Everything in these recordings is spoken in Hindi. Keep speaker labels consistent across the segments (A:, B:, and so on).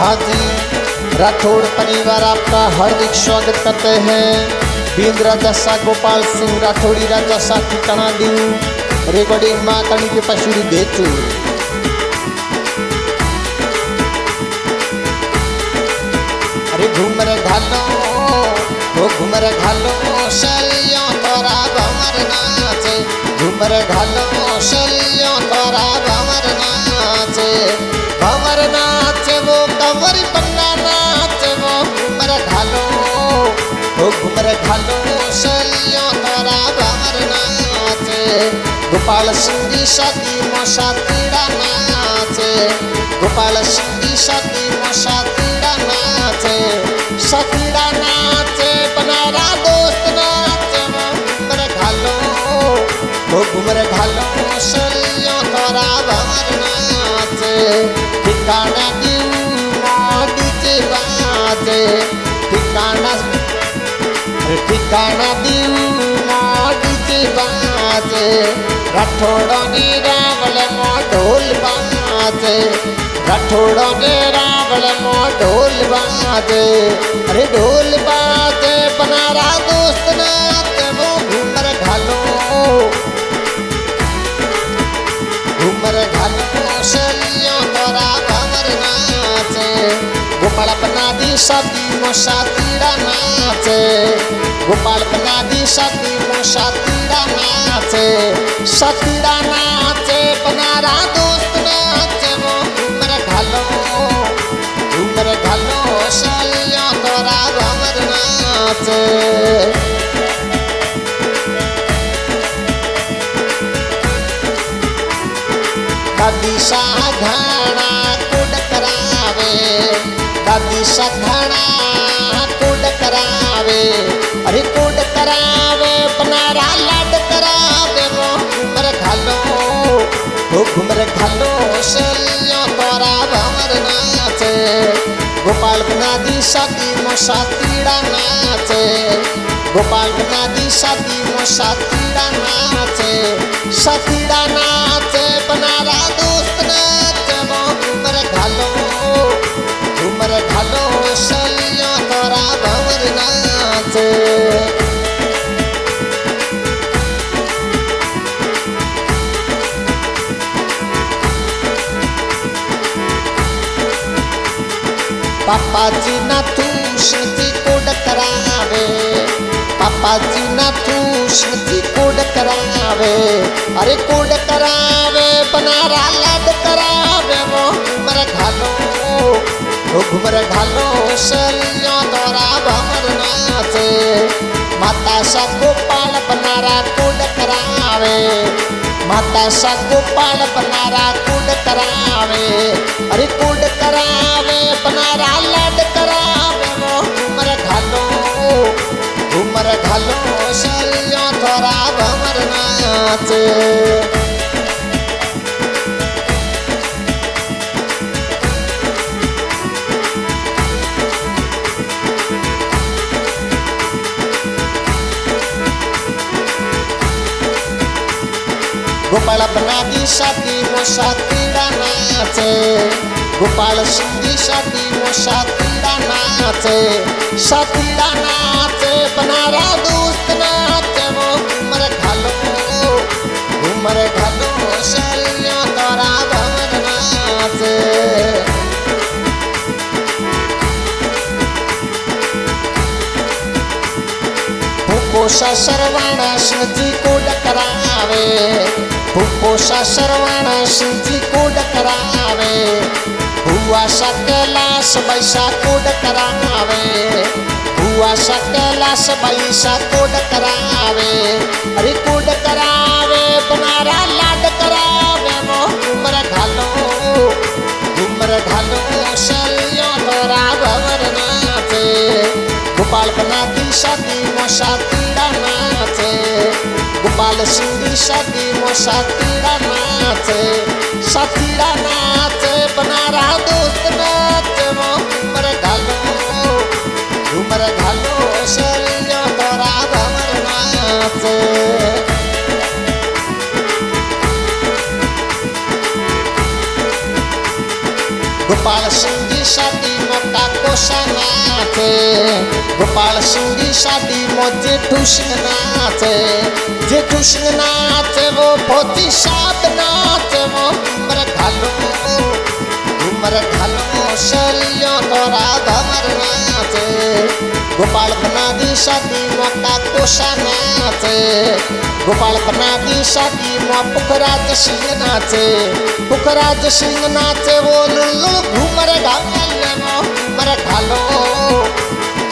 A: हाँ जी, राठौड़ परिवार आपका हार्दिक स्वागत करते हैं। बींद राजा सा गोपाल सिंह राठौड़ी राजा सा ठिकाना दी रिकॉर्डिंग माँ कणी के पशुरी बेचू। अरे घूमर घालो वो घूमर घालो शलियों तोरा भंवर नाचे, घूमर घालो शलियों तोरा भंवर नाचे, भंवर नाचे वो कंवर पन्ना नाचे वो घूमर घालो वो घूमर घालो शलियों तोरा भंवर नाचे। गोपाल सिंह की शादी मोसा तीड़ा नाचे, गोपाल सिंह की शादी मोसा तीड़ा नाचे, सतीड़ा नाचे बनारा दोस्त नाचे वो घूमर घालो वो घूमर घालो शलियों तोरा भंवर नाचे। ठिकाना दियो डीजे बाजे, ठिकाना ठिकाना दियो डीजे बाजे, राठौड़ों ने रावल मो ढोल बाजे, राठौड़ों ने रावल मो ढोल बाजे। अरे ढोल बाजे बनारा दोस्त नाचे वो घूमर घालो घूमर घालो शलियों तोरा भंवर नाचे। गोपाल बना दी शादी मोसा तीड़ा नाचे, गोपाल बना दी शादी मोसा तीड़ा नाचे, सतीड़ा नाचे बनारा दोस्त नाचे वो घूमर घालो घूमर घालो शलियों तोरा भंवर नाचे। दादी सा घाना कुड करावे, दादी सा घाना कुड करावे, अरे कुड करावे बनारा लाड करावे वो घूमर घालो वो घूमर घालो शलियों तोरा भंवर नाचे। गोपाल बना दी शादी मोसा तीड़ा नाचे, गोपाल बना दी शादी मोसा तीड़ा नाचे, सतीड़ा नाचे बनारा दोस्त नाचे वो घूमर घालो घूमर घालो शलियों तोरा भंवर नाचे। पापा जी ना तू श्रुति कोड करावे, पापा जी ना तू श्रुति कोड करावे, अरे कोड करावे बनारा लाड करावे वो घूमर घालो वो घूमर घालो शलियों तोरा भंवर नाचे। माता सा गोपाल बनारा कोड करावे, माता सा गोपाल बनारा कोड करावे, अरे कोड करावे बनारा लाड करावे वो घूमर घालो घूमर घालो शलियों तोरा भंवर नाचे। गोपाल बना दी शादी मोसा तीड़ा नाचे, गोपाल सिंह की शादी मोसा तीड़ा नाचे, सतीड़ा नाचे बनारा दोस्त नाचे वो घूमर घालो घूमर घालो शलियों तोरा भंवर नाचे। भूपोसा सरवाणा सिंह जी कोड करावे, भूपोसा सरवाणा सिंह जी कोड करावे, भुआ सा कैलाश बैसा कोड करावे, भुआ सा कैलाश बैसा कोड करावे, अरे कोड करावे बनारा लाड करावे वो घूमर घालो घूमर घालो शलियों तोरा भंवर नाचे। गोपाल बना दी शादी मोसा तीड़ा नाचे, गोपाल सिंह की शादी मोसा तीड़ा नाचे, सतीड़ा नाचे बनारा दोस्त नाचे वो घूमर घालो घूमर घालो शलियों तोरा भंवर नाचे। गोपाल गोपाल सिंह की शादी मोटा कोसा नाचे गोपाल सिंह की शादी मो जेठू सिंह नाचे जेठू सिंह नाचे वो पोती साथ नाचे वो घूमर घालो सलियों तोरा घमर नाचे गोपाल बना दी शादी मोटा कोसा नाचे गोपाल बना दी शादी मो पुखराज सिंह नाचे पुखराज सिंह नाचे वो लुल्लु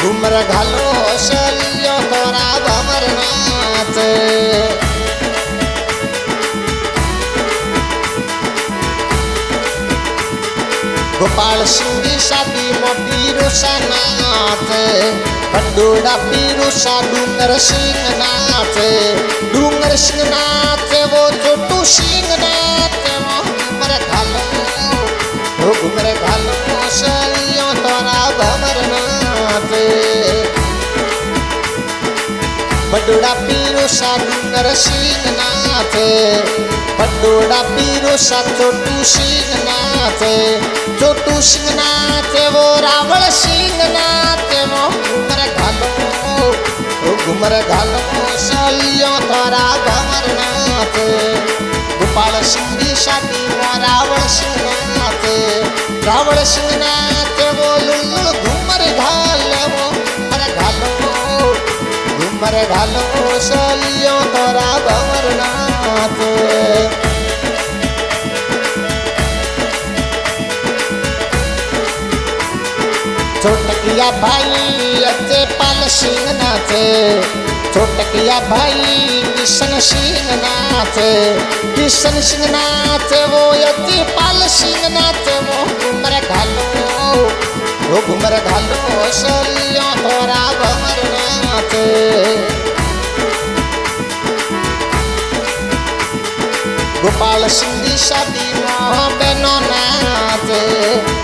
A: घूमर घालो सलियों तोरा घमर नाचे गोपाल सिंह की शादी में पीरूसा नाचे बडोड़ा पीरूसा डूंगर सिंह नाचे वो छोटू सिंह नाचे वो घूमर घालो सलियों तोरा घमर नाचे बडोड़ा पीरूसा डूंगर सिंह नाचे बडोड़ा पीरूसा छोटू सिंह नाचे छोटू सिंह नाचे वो रावण सिंह नाचे वो घूमर घालो सलियों तोरा घमर नाचे गोपाल सिंह की शादी में रावण सिंह नाचे वो लुल्लु घूमर घालो सलियों तोरा घमर नाचे छोटकिया भाई अजय पाल सिंह नाचे छोटकिया भाई किशन सिंह नाचे वो अजय पाल सिंह नाचे वो घूमर घालो सलियों तोरा घमर नाचे गोपाल सिंह की शादी में बहनों नाचे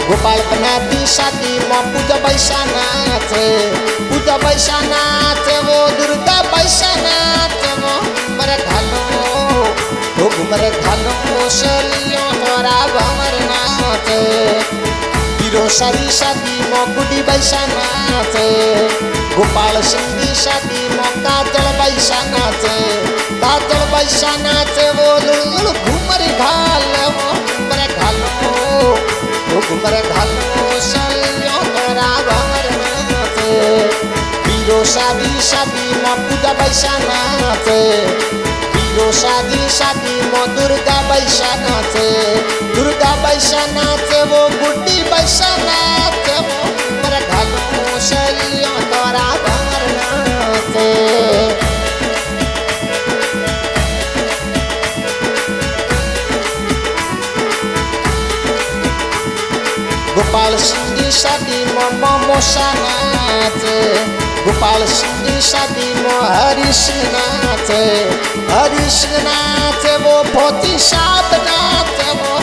A: गोपाल बना दी शादी में पूजा बैसा नाचे वो दुर्गा बैसा नाचे वो घूमर घालो सलियों तोरा घमर नाचे पीरोसा की शादी में गुडी बैसा नाचे गोपाल सिंह की शादी में काजल बैसा नाचे वो लुल्लु घूमर घालो सलियों तोरा घमर नाचे पीरोसा की शादी में पूजा बैसा नाचे पीरोसा की शादी में दुर्गा बैसा नाचे वो गुड्डी बैसा नाचे वो घालो सलियों तोरा घमर नाचे गोपाल सिंह की शादी में मोमोसा नाचे गोपाल सिंह की शादी में हरि सिंह नाचे वो पोती साथ नाचे वो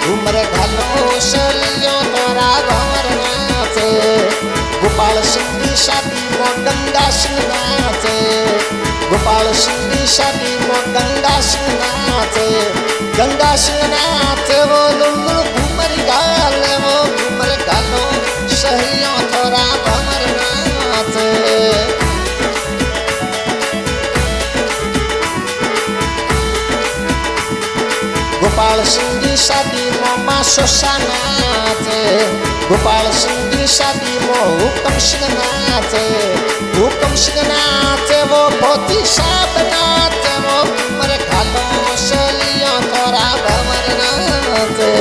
A: घूमर घालो सलियों तोरा घमर नाचे गोपाल सिंह की शादी में गंगा सिंह नाचे गोपाल सिंह की शादी में गंगा सिंह नाचे वो लुल्लु घूमर घालो सलियों तोरा घमर नाचे गोपाल सिंह की शादी में मासोसा नाचे गोपाल सिंह की शादी में हुक्म सिंह नाचे वो पोती साथ नाचे वो घालो सलियों तोरा घमर नाचे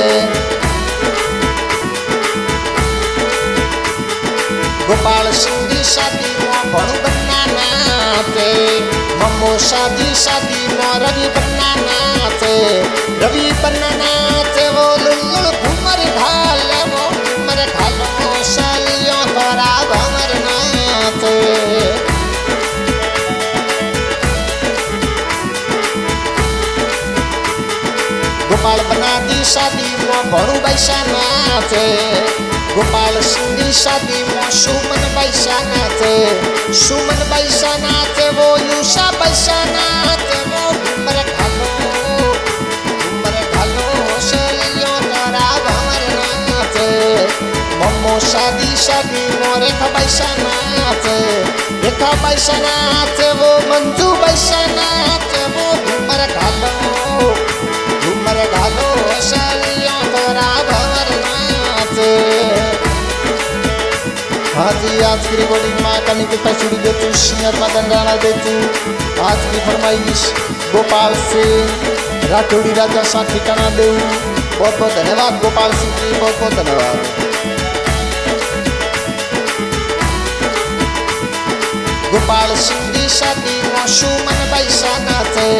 A: गोपाल सिंह की शादी में भणु बन्ना नाचे ममोसा की शादी में रवि बन्ना नाचे वो लुल्लु घूमर घालो सलियों तोरा घमर नाचे गोपाल बना दी शादी में भणु बैसा नाचे गोपाल सिंह की शादी में सुमन बैसा नाचे वो यूषा बैसा नाचे वो घूमर घालो सलियों तोरा बैशाखी वो रेखा बैशा नाचे, रेखा बैशा नाचे वो मंजू बैशा नाचे वो घूमर घालो शलियों तोरा भवर नाचे। हाँ जी, आज की रिकॉर्डिंग माँ कनी के पसूरी देतू, सिंगर मदन राणा देतू। आज की फरमाइश गोपाल सिंह राठौड़ी राजा सा ठिकाना देऊ। बहुत बहुत धन्यवाद गोपाल सिंह जी, बहुत बहुत धन्यवाद। गोपाल सिंह की शादी मो सुमन बैशा नाचे,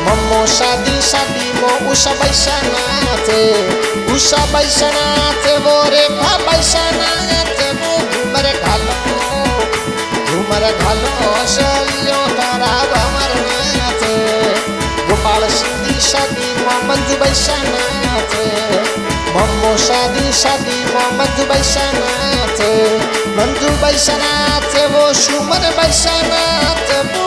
A: मम्मो शादी मो उषा बैशा नाचे, उषा बैशा नाचे वो रेखा बैशा नाचे वो घूमर घालो शलियों तारा भवर नाचे। गोपाल सिंह की शादी मो मंजू बैशा नाचे, मम्मो शादी मो मंजू बैशा नाचे, मंजू बैशा नाचे वो सुमन बैशा नाचे वो